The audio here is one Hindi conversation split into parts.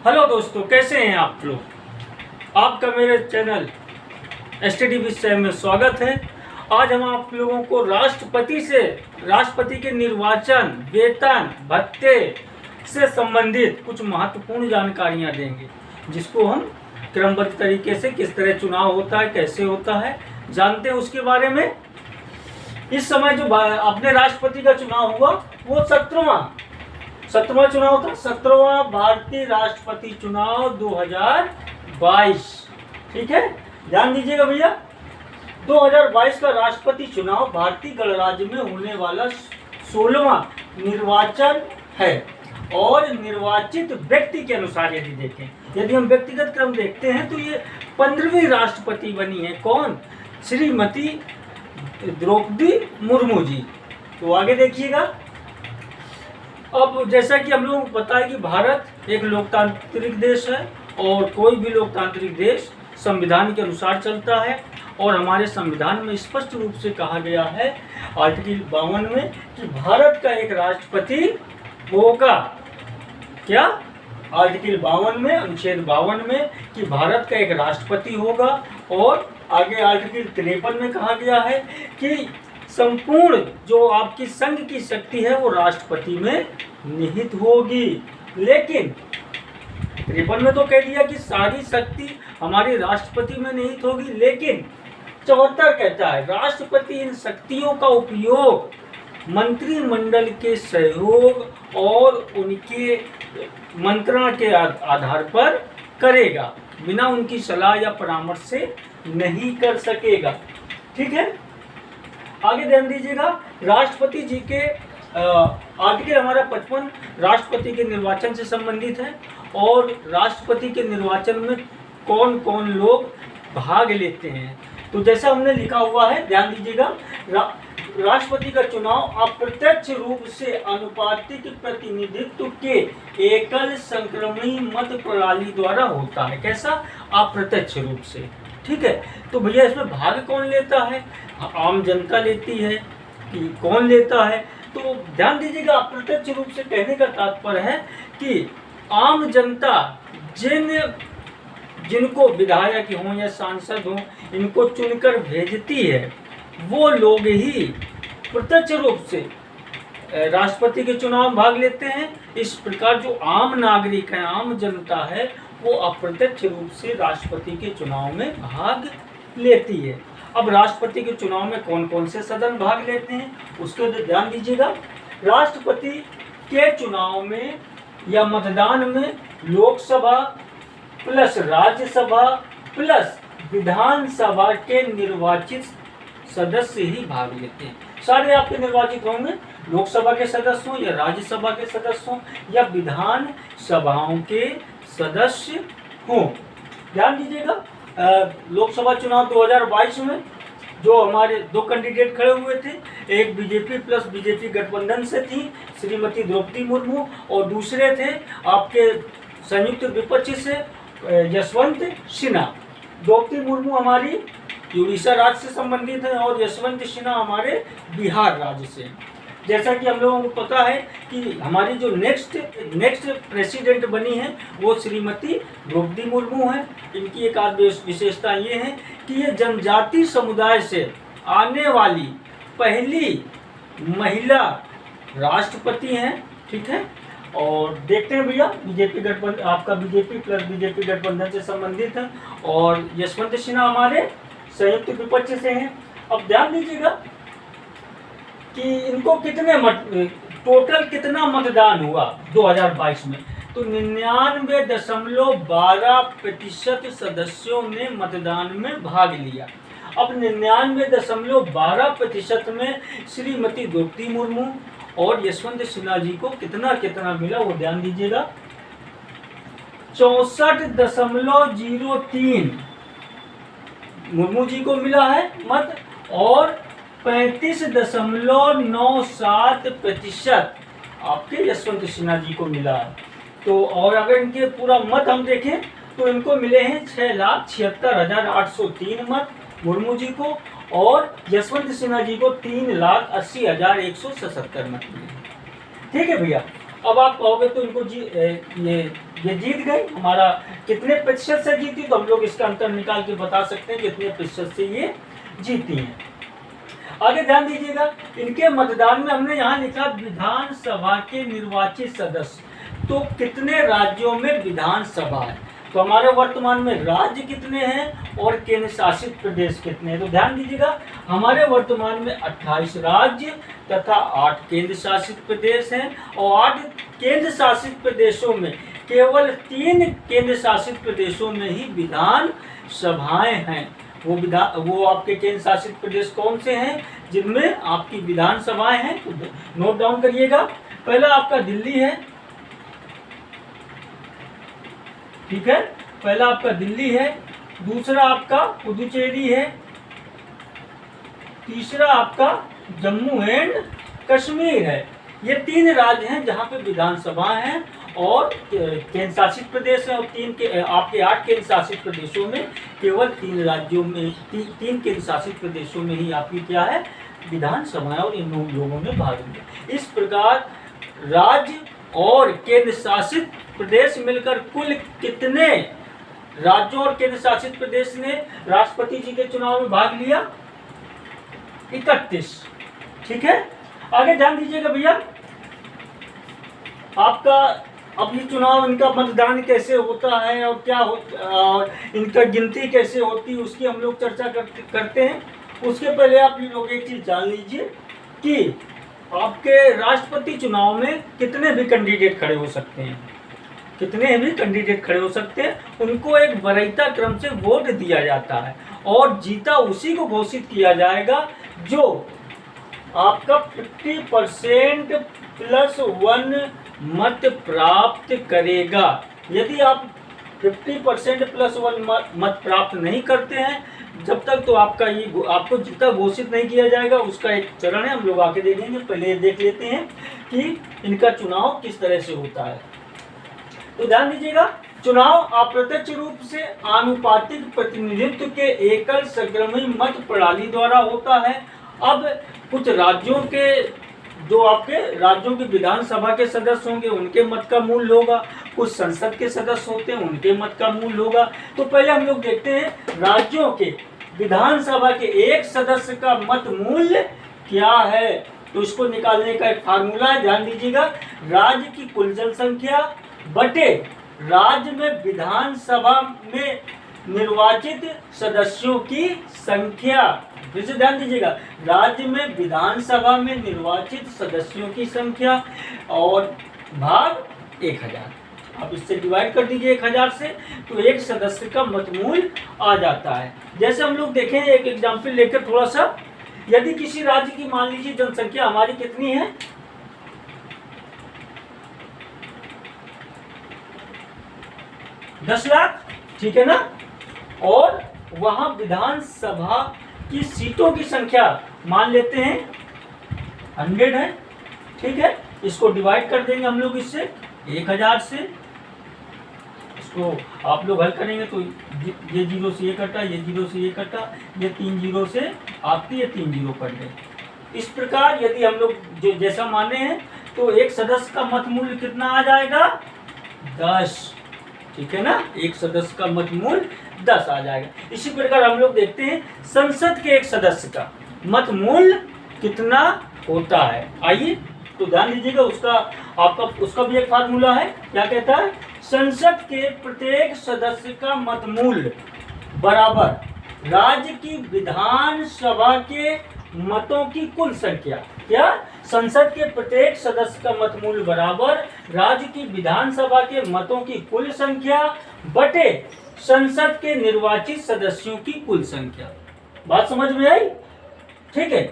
हेलो दोस्तों, कैसे हैं आप लोग। आपका मेरे चैनल STD विषय में स्वागत है। आज हम आप लोगों को राष्ट्रपति के निर्वाचन, वेतन, भत्ते से संबंधित कुछ महत्वपूर्ण जानकारियां देंगे, जिसको हम क्रमबद्ध तरीके से किस तरह चुनाव होता है, कैसे होता है, जानते हैं उसके बारे में। इस समय जो अपने राष्ट्रपति का चुनाव हुआ वो 17वां चुनाव था, 17वां भारतीय राष्ट्रपति चुनाव 2022। ठीक है, ध्यान दीजिएगा भैया। 2022 का राष्ट्रपति चुनाव भारतीय गणराज्य में होने वाला 16वां निर्वाचन है और निर्वाचित व्यक्ति के अनुसार यदि हम व्यक्तिगत क्रम देखते हैं तो ये 15वीं राष्ट्रपति बनी है। कौन? श्रीमती द्रौपदी मुर्मू जी। तो आगे देखिएगा। अब जैसा कि हम लोगों को पता है कि भारत एक लोकतांत्रिक देश है और कोई भी लोकतांत्रिक देश संविधान के अनुसार चलता है। और हमारे संविधान में स्पष्ट रूप से कहा गया है आर्टिकल 52 में कि भारत का एक राष्ट्रपति होगा। क्या? आर्टिकल 52 में, अनुच्छेद 52 में कि भारत का एक राष्ट्रपति होगा। और आगे आर्टिकल 53 में कहा गया है कि संपूर्ण जो आपकी संघ की शक्ति है वो राष्ट्रपति में निहित होगी। लेकिन 53 में तो कह दिया कि सारी शक्ति हमारी राष्ट्रपति में निहित होगी, लेकिन 74 कहता है राष्ट्रपति इन शक्तियों का उपयोग मंत्रिमंडल के सहयोग और उनके मंत्रणा के आधार पर करेगा, बिना उनकी सलाह या परामर्श से नहीं कर सकेगा। ठीक है, आगे ध्यान दीजिएगा। राष्ट्रपति जी के आर्टिकल हमारा 55 राष्ट्रपति के निर्वाचन से संबंधित है और राष्ट्रपति के निर्वाचन में कौन कौन लोग भाग लेते हैं। तो जैसा हमने लिखा हुआ है, ध्यान दीजिएगा। राष्ट्रपति का चुनाव अप्रत्यक्ष रूप से अनुपातिक प्रतिनिधित्व के एकल संक्रमणी मत प्रणाली द्वारा होता है। कैसा? अप्रत्यक्ष रूप से। ठीक है, तो भैया इसमें भाग कौन लेता है? आम जनता लेती है कि कौन लेता है? तो ध्यान दीजिएगा, अप्रत्यक्ष रूप से कहने का तात्पर्य है कि आम जनता जिनको विधायक हों या सांसद हों, इनको चुनकर भेजती है, वो लोग ही प्रत्यक्ष रूप से राष्ट्रपति के चुनाव में भाग लेते हैं। इस प्रकार जो आम नागरिक है, आम जनता है, वो अप्रत्यक्ष रूप से राष्ट्रपति के चुनाव में भाग लेती है। अब राष्ट्रपति के चुनाव में कौन कौन से सदन भाग लेते हैं उसके ध्यान दीजिएगा। राष्ट्रपति के चुनाव में या मतदान में लोकसभा प्लस राज्यसभा प्लस विधानसभा के निर्वाचित सदस्य ही भाग लेते हैं। सारे आपके निर्वाचित होंगे, लोकसभा के सदस्य हों या राज्यसभा के सदस्य हों या विधान सभाओं के सदस्य हों। ध्यान दीजिएगा, लोकसभा चुनाव 2022 में जो हमारे दो कैंडिडेट खड़े हुए थे, एक बीजेपी प्लस बीजेपी गठबंधन से थी श्रीमती द्रौपदी मुर्मू और दूसरे थे आपके संयुक्त विपक्ष से यशवंत सिन्हा। द्रौपदी मुर्मू हमारी उड़ीसा राज्य से संबंधित है और यशवंत सिन्हा हमारे बिहार राज्य से। जैसा कि हम लोगों को पता है कि हमारी जो नेक्स्ट प्रेसिडेंट बनी है वो श्रीमती द्रौपदी मुर्मू है। इनकी एक आध विशेषता ये है कि ये जनजाति समुदाय से आने वाली पहली महिला राष्ट्रपति हैं। ठीक है, और देखते हैं भैया, बीजेपी गठबंधन आपका बीजेपी प्लस बीजेपी गठबंधन से संबंधित है और यशवंत सिन्हा हमारे संयुक्त विपक्ष से हैं। अब ध्यान दीजिएगा कि इनको टोटल कितना मतदान हुआ 2022 में। तो 99.12% सदस्यों ने मतदान में भाग लिया। अब 99.12% में श्रीमती द्रौपदी मुर्मू और यशवंत सिन्हा जी को कितना मिला वो ध्यान दीजिएगा। 64.03 मुर्मू जी को मिला है मत और 35.97% आपके यशवंत सिन्हा जी को मिला है। तो और अगर इनके पूरा मत हम देखें तो इनको मिले हैं 6,76,803 मत मुर्मू जी को और यशवंत सिन्हा जी को 3,80,177 मत मिले। ठीक है भैया, अब आप कहोगे तो इनको जी ये ये जीत गई। हमारा कितने प्रतिशत से जीती, तो हम लोग इसका अंतर निकाल के बता सकते हैं कितने प्रतिशत से ये जीती हैं। आगे ध्यान दीजिएगा, इनके मतदान में हमने यहाँ लिखा विधानसभा के निर्वाचित सदस्य, तो कितने राज्यों में विधानसभा है, तो हमारे वर्तमान में राज्य कितने हैं और केंद्र शासित प्रदेश कितने हैं। तो ध्यान दीजिएगा, हमारे वर्तमान में 28 राज्य तथा 8 केंद्र शासित प्रदेश हैं, और 8 केंद्र शासित प्रदेशों में केवल 3 केंद्र शासित प्रदेशों में ही विधान सभाएं हैं। वो आपके केंद्र शासित प्रदेश कौन से हैं जिनमें आपकी विधानसभाएं हैं, तो नोट डाउन करिएगा। पहला आपका दिल्ली है, ठीक है, पहला आपका दिल्ली है, दूसरा आपका पुदुचेरी है, तीसरा आपका जम्मू एंड कश्मीर है। ये 3 राज्य हैं जहां पे विधानसभा हैं, और केंद्र शासित प्रदेश है, और आपके 8 केंद्र शासित प्रदेशों में केवल 3 राज्यों में 3 केंद्र शासित प्रदेशों में ही आपकी क्या है, विधानसभा है, और इन लोगों ने भाग लिया। इस प्रकार राज्य और केंद्र शासित प्रदेश मिलकर कुल कितने राज्यों और केंद्र शासित प्रदेश ने राष्ट्रपति जी के चुनाव में भाग लिया? 31। ठीक है, आगे ध्यान दीजिएगा भैया, आपका अब ये चुनाव, इनका मतदान कैसे होता है और क्या और इनका गिनती कैसे होती है, उसकी हम लोग चर्चा करते हैं। उसके पहले आप लोग एक चीज जान लीजिए कि आपके राष्ट्रपति चुनाव में कितने भी कैंडिडेट खड़े हो सकते हैं, कितने भी कैंडिडेट खड़े हो सकते हैं, उनको एक वरीयता क्रम से वोट दिया जाता है, और जीता उसी को घोषित किया जाएगा जो आपका 50% + 1 मत प्राप्त करेगा। यदि आप 50% + 1 मत प्राप्त नहीं करते हैं, जब तक तो आपको जीता घोषित नहीं किया जाएगा। उसका एक चरण है, हम लोग आके देखेंगे। पहले देख लेते हैं कि इनका चुनाव किस तरह से होता है। तो ध्यान दीजिएगा, चुनाव अप्रत्यक्ष रूप से आनुपातिक प्रतिनिधित्व के एकल संक्रमणी मत प्रणाली द्वारा होता है। अब कुछ राज्यों के जो आपके राज्यों की विधानसभा के सदस्य होंगे उनके मत का मूल्य होगा, कुछ संसद के सदस्य होते हैं उनके मत का मूल्य होगा। तो पहले हम लोग देखते हैं राज्यों के विधानसभा के एक सदस्य का मत मूल्य क्या है। तो इसको निकालने का एक फार्मूला है, ध्यान दीजिएगा, राज्य की कुल जनसंख्या बटे राज्य में विधानसभा में निर्वाचित सदस्यों की संख्या। फिर से ध्यान दीजिएगा, राज्य में विधानसभा में निर्वाचित सदस्यों की संख्या और भाग 1000। आप इससे डिवाइड कर दीजिए 1000 से, तो एक सदस्य का मतमूल्य आ जाता है। जैसे हम लोग देखें एक एग्जाम्पल लेकर थोड़ा सा, यदि किसी राज्य की मान लीजिए जनसंख्या हमारी कितनी है, 10 लाख, ठीक है ना, और वहां विधानसभा की सीटों की संख्या मान लेते हैं 100 है, ठीक है। इसको डिवाइड कर देंगे हम लोग इससे 1000 से, इसको आप लोग हल करेंगे तो ये 0 से ये कटा, ये 0 से ये कटा, ये 3 0 से आपकी ये 3 0 कट गए। इस प्रकार यदि हम लोग जैसा माने हैं तो एक सदस्य का मत मूल्य कितना आ जाएगा, 10, ठीक है ना, एक सदस्य का मत मूल्य 10 आ जाएगा। इसी प्रकार हम लोग देखते हैं संसद के एक सदस्य का मत मूल्य कितना होता है। आइए तो ध्यान दीजिएगा, उसका भी एक फार्मूला है। क्या कहता है, संसद के प्रत्येक सदस्य का मत मूल्य बराबर राज्य की विधानसभा के मतों की कुल संख्या। क्या, संसद के प्रत्येक सदस्य का मत मूल्य बराबर राज्य की विधानसभा के मतों की कुल संख्या बटे संसद के निर्वाचित सदस्यों की कुल संख्या। बात समझ में आई? ठीक है,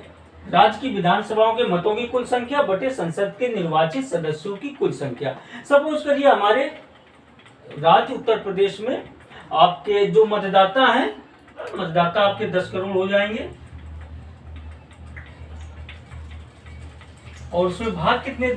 राज्य की विधानसभाओं के मतों की कुल संख्या बटे संसद के निर्वाचित सदस्यों की कुल संख्या। सपोज करिए हमारे राज्य उत्तर प्रदेश में आपके जो मतदाता हैं, मतदाता आपके 10 करोड़ हो जाएंगे, और उसमें भाग कितने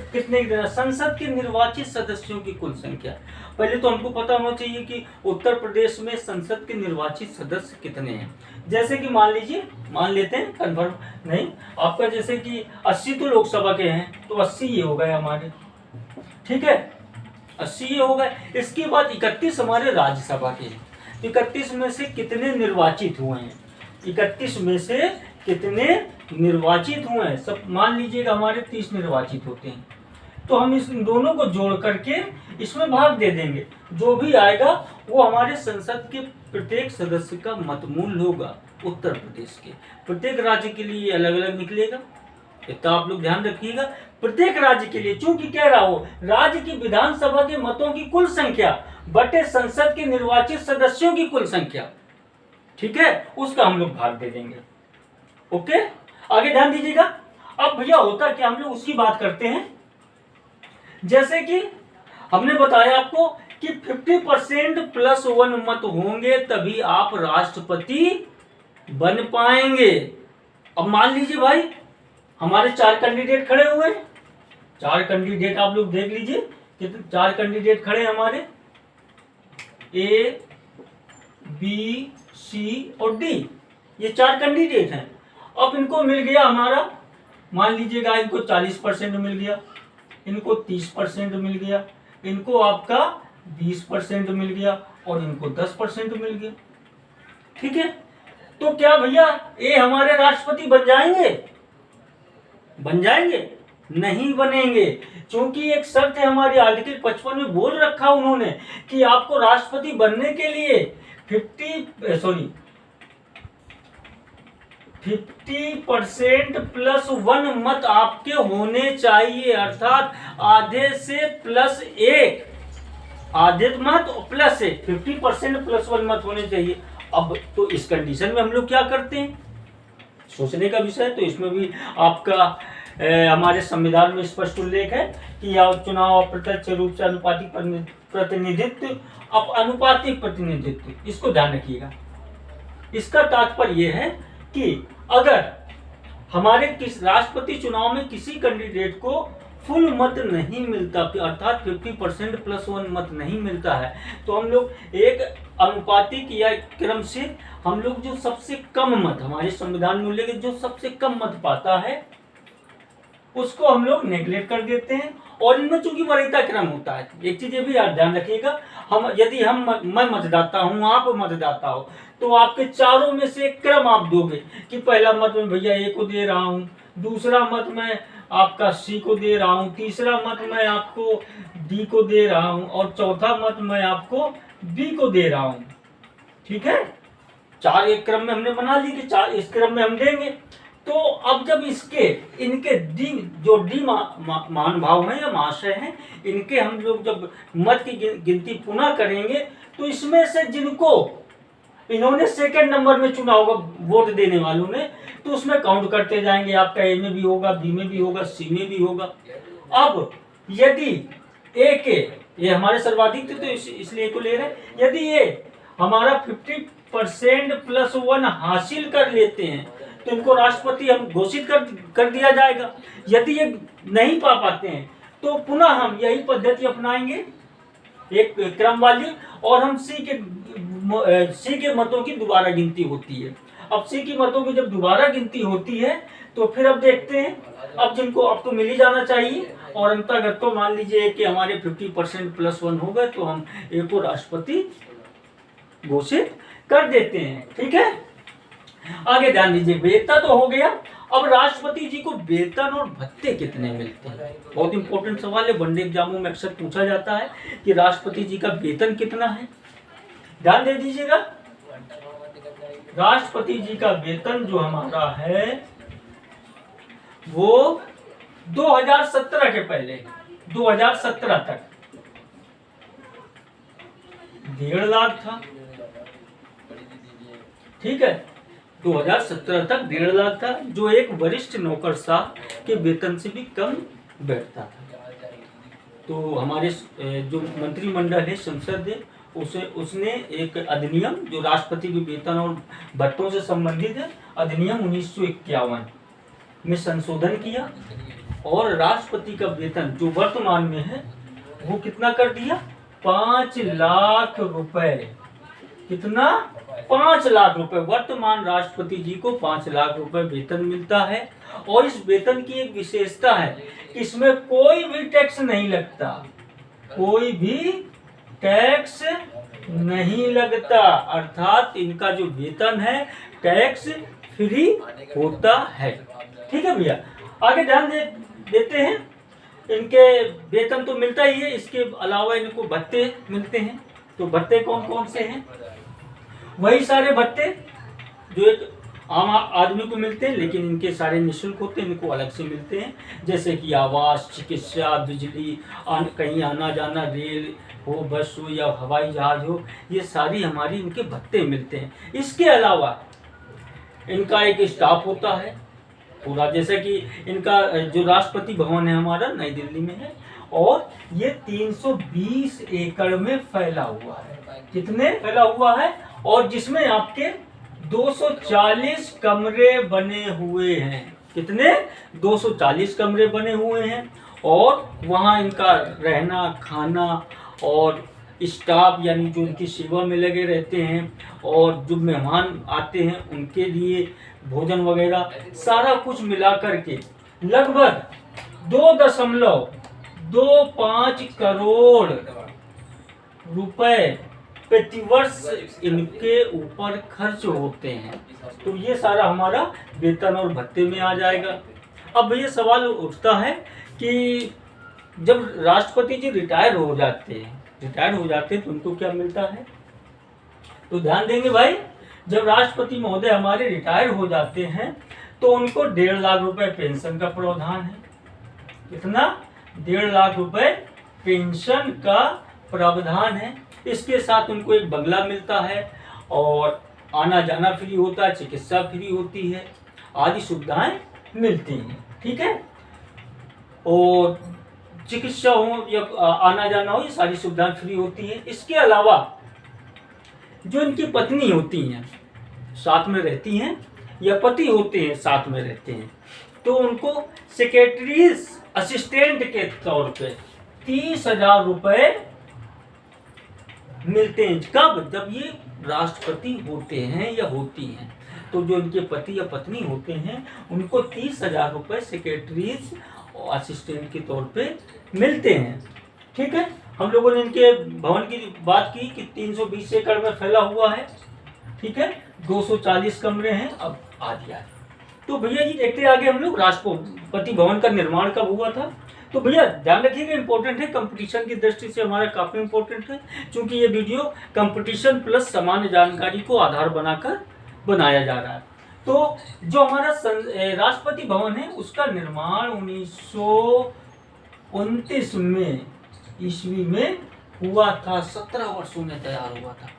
संसद के निर्वाचित सदस्यों की कुल संख्या। पहले तो हमको पता होना चाहिए कि उत्तर प्रदेश में संसद के निर्वाचित सदस्य कितने हैं। जैसे कि मान लेते हैं, कन्फर्म नहीं, आपका जैसे कि 80 तो लोकसभा के हैं, तो 80 ये हो गए हमारे, ठीक है। 80 ये हो गए। इसके बाद 31 हमारे राज्यसभा के हैं। 31 में से कितने निर्वाचित हुए हैं? 31 में से कितने निर्वाचित हुए हैं? सब मान लीजिएगा हमारे 30 निर्वाचित होते हैं, तो हम इस दोनों को जोड़ करके इसमें भाग दे देंगे। जो भी आएगा वो हमारे संसद के प्रत्येक सदस्य का मतमूल होगा। उत्तर प्रदेश के प्रत्येक राज्य के लिए अलग अलग निकलेगा, इतना आप लोग ध्यान रखिएगा। प्रत्येक राज्य के लिए, चूंकि कह रहा हूं राज्य की विधानसभा के मतों की कुल संख्या बटे संसद के निर्वाचित सदस्यों की कुल संख्या, ठीक है, उसका हम लोग भाग दे देंगे। ओके, आगे ध्यान दीजिएगा। अब भैया होता क्या, हम लोग उसकी बात करते हैं। जैसे कि हमने बताया आपको कि 50% प्लस 1 मत होंगे तभी आप राष्ट्रपति बन पाएंगे। अब मान लीजिए भाई हमारे 4 कैंडिडेट खड़े हुए हैं। 4 कैंडिडेट आप लोग देख लीजिए, कितने 4 कैंडिडेट खड़े हैं हमारे, ए, बी, सी और डी, ये 4 कैंडिडेट हैं। अब इनको मिल गया हमारा, मान लीजिएगा इनको 40% मिल गया, इनको 30% मिल गया, इनको आपका 20% मिल गया और इनको 10% मिल गया। ठीक है, तो क्या भैया ये हमारे राष्ट्रपति बन जाएंगे? बन जाएंगे? नहीं बनेंगे, क्योंकि एक शर्त है हमारी आर्टिकल 55 में बोल रखा उन्होंने कि आपको राष्ट्रपति बनने के लिए 50% प्लस 1 मत आपके होने चाहिए, अर्थात आधे से प्लस 1, आधे मत प्लस 1, 50% प्लस 1 मत होने चाहिए। अब तो इस कंडीशन में हम लोग क्या करते हैं, सोचने का विषय। तो इसमें भी आपका हमारे संविधान में स्पष्ट उल्लेख है कि चुनाव अप्रत्यक्ष रूप से अनुपातिक प्रतिनिधित्व, अब अनुपातिक प्रतिनिधित्व, इसको ध्यान रखिएगा। इसका तात्पर्य यह है कि अगर हमारे किस राष्ट्रपति चुनाव में किसी कैंडिडेट को फुल मत नहीं मिलता, अर्थात 50% प्लस 1 मत नहीं मिलता है, तो हम लोग एक अनुपातिक या क्रम से हम लोग जो सबसे कम मत, हमारे संविधान में उल्लेख जो सबसे कम मत पाता है उसको हम लोग नेगलेक्ट कर देते हैं। और इनमें चूंकि वरीयता क्रम होता है, एक चीज ये भी ध्यान रखिएगा, मैं मतदाता हूं, आप मतदाता हो, तो आपके चारों में से एक क्रम आप दोगे कि पहला मत मैं भैया ए को दे रहा हूं, दूसरा मत मैं आपका सी को दे रहा हूं, तीसरा मत मैं आपको डी को दे रहा हूं और चौथा मत मैं आपको बी को दे रहा हूं। ठीक है, 4 एक क्रम में हमने बना ली कि 4 इस क्रम में हम देंगे। तो अब जब इनके डी जो डी महानुभाव हैं या महाशय हैं, इनके हम लोग जब मत की गिनती पुनः करेंगे तो इसमें से जिनको इन्होंने सेकंड नंबर में चुना होगा वोट देने वालों ने, तो उसमें काउंट करते जाएंगे। आपका ए में भी होगा, बी में भी होगा, सी में भी होगा। अब यदि ए के, ये हमारे सर्वाधिक थे तो इसलिए को ले रहे हैं, यदि ये हमारा 50% प्लस 1 हासिल कर लेते हैं तो इनको राष्ट्रपति हम घोषित कर दिया जाएगा। यदि ये नहीं पा पाते हैं तो पुनः हम यही पद्धति अपनाएंगे, एक क्रम वाली, और हम सी के मतों की दोबारा गिनती होती है। अब सी की मतों की जब दोबारा गिनती होती है तो फिर अब देखते हैं, अब जिनको अब तो मिल ही जाना चाहिए, और अंतर्गत तो मान लीजिए कि हमारे 50% प्लस 1 हो गए तो हम एक को राष्ट्रपति घोषित कर देते हैं। ठीक है, आगे ध्यान दीजिए, वेतन तो हो गया। अब राष्ट्रपति जी को वेतन और भत्ते कितने मिलते हैं, बहुत इंपॉर्टेंट सवाल है, वनडे एग्जामों में अक्सर पूछा जाता है कि राष्ट्रपति जी का वेतन कितना है। ध्यान दे दीजिएगा, राष्ट्रपति जी का वेतन जो हमारा है वो 2017 के पहले 2017 तक 1.5 लाख था। ठीक है, 2017 तक 1.5 लाख था, जो एक वरिष्ठ नौकरशाह के वेतन से भी कम बैठता था। तो हमारे जो मंत्रिमंडल है, संसद है, उसने एक अधिनियम जो राष्ट्रपति के वेतन और भत्तों से संबंधित है, अधिनियम 1951 में संशोधन किया और राष्ट्रपति का वेतन जो वर्तमान में है वो कितना कर दिया, 5 लाख रुपए। कितना? 5 लाख रुपए। वर्तमान राष्ट्रपति जी को 5 लाख रुपए वेतन मिलता है। और इस वेतन की एक विशेषता है, इसमें कोई भी टैक्स नहीं लगता, कोई भी टैक्स नहीं लगता, अर्थात इनका जो वेतन है टैक्स फ्री होता है। ठीक है भैया, आगे ध्यान देते हैं। इनके वेतन तो मिलता ही है, इसके अलावा इनको भत्ते मिलते हैं। तो भत्ते कौन कौन से हैं? वही सारे भत्ते जो एक आम आदमी को मिलते हैं, लेकिन इनके सारे निःशुल्क होते हैं, इनको अलग से मिलते हैं। जैसे कि आवास, चिकित्सा, बिजली, कहीं आना जाना, रेल हो, बस हो या हवाई जहाज हो, ये सारी हमारी इनके भत्ते मिलते हैं। इसके अलावा इनका एक स्टाफ होता है पूरा, जैसे कि इनका जो राष्ट्रपति भवन है हमारा नई दिल्ली में है, और ये 320 एकड़ में फैला हुआ है। कितने फैला हुआ है? और जिसमें आपके 240 कमरे बने हुए हैं। कितने? 240 कमरे बने हुए हैं। और वहाँ इनका रहना, खाना और स्टाफ यानी जो उनकी सेवा में लगे रहते हैं, और जो मेहमान आते हैं उनके लिए भोजन वगैरह सारा कुछ मिला करके लगभग 2.25 करोड़ रुपए प्रतिवर्ष इनके ऊपर खर्च होते हैं। तो ये सारा हमारा वेतन और भत्ते में आ जाएगा। अब ये सवाल उठता है कि जब राष्ट्रपति जी रिटायर हो जाते हैं तो उनको क्या मिलता है? तो ध्यान देंगे भाई, जब राष्ट्रपति महोदय हमारे रिटायर हो जाते हैं तो उनको 1.5 लाख रुपए पेंशन का प्रावधान है। कितना? 1.5 लाख रुपए पेंशन का प्रावधान है। इसके साथ उनको एक बंगला मिलता है और आना जाना फ्री होता है, चिकित्सा फ्री होती है, आदि सुविधाएं मिलती हैं। ठीक है, और चिकित्सा हो या आना जाना हो, ये सारी सुविधाएं फ्री होती है। इसके अलावा जो इनकी पत्नी होती हैं साथ में रहती हैं, या पति होते हैं साथ में रहते हैं, तो उनको सेक्रेटरीज असिस्टेंट के तौर पे 30,000 रुपए मिलते हैं। कब? जब ये राष्ट्रपति होते हैं या होती हैं। तो जो इनके पति या पत्नी होते हैं उनको 30,000 रुपए सेक्रेटरीज और असिस्टेंट के तौर पे मिलते हैं। ठीक है, हम लोगों ने इनके भवन की बात की कि 320 एकड़ में फैला हुआ है। ठीक है, 240 कमरे हैं। अब आदि तो भैया जी देखते आगे हम लोग राष्ट्रपति भवन का निर्माण कब हुआ था। तो भैया ध्यान रखिएगा, इंपॉर्टेंट है, कंपटीशन की दृष्टि से हमारा काफी इंपॉर्टेंट है, क्योंकि ये वीडियो कंपटीशन प्लस सामान्य जानकारी को आधार बनाकर बनाया जा रहा है। तो जो हमारा राष्ट्रपति भवन है उसका निर्माण 1929 में ईस्वी में हुआ था। 17 वर्षों में तैयार हुआ था।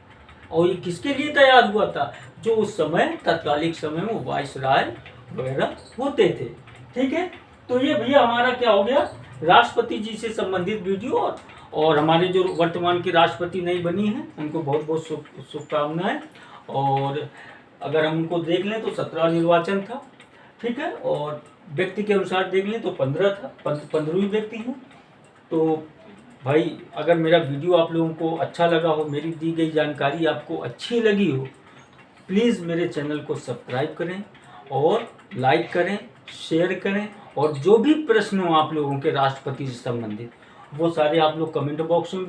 और ये किसके लिए तैयार हुआ था? जो उस समय तत्कालिक समय में वाइसराय वगैरह होते थे। ठीक है, तो ये भैया हमारा क्या हो गया, राष्ट्रपति जी से संबंधित वीडियो। और हमारे जो वर्तमान के राष्ट्रपति नहीं बनी हैं उनको बहुत बहुत शुभकामनाएं। और अगर हम उनको देख लें तो 17 निर्वाचन था। ठीक है, और व्यक्ति के अनुसार देख लें तो 15 था, 15वीं व्यक्ति हैं। तो भाई अगर मेरा वीडियो आप लोगों को अच्छा लगा हो, मेरी दी गई जानकारी आपको अच्छी लगी हो, प्लीज़ मेरे चैनल को सब्सक्राइब करें और लाइक करें, शेयर करें। और जो भी प्रश्न हो आप लोगों के राष्ट्रपति से संबंधित, वो सारे आप लोग कमेंट बॉक्स में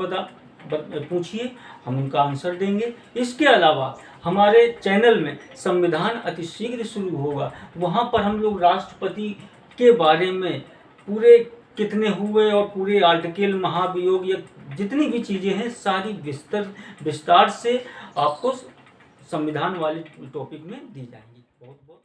पूछिए, हम उनका आंसर देंगे। इसके अलावा हमारे चैनल में संविधान अतिशीघ्र शुरू होगा, वहाँ पर हम लोग राष्ट्रपति के बारे में पूरे कितने हुए और पूरे आर्टिकल, महाभियोग या जितनी भी चीज़ें हैं सारी विस्तार से आपको संविधान वाले टॉपिक में दी जाएंगी। बहुत बहुत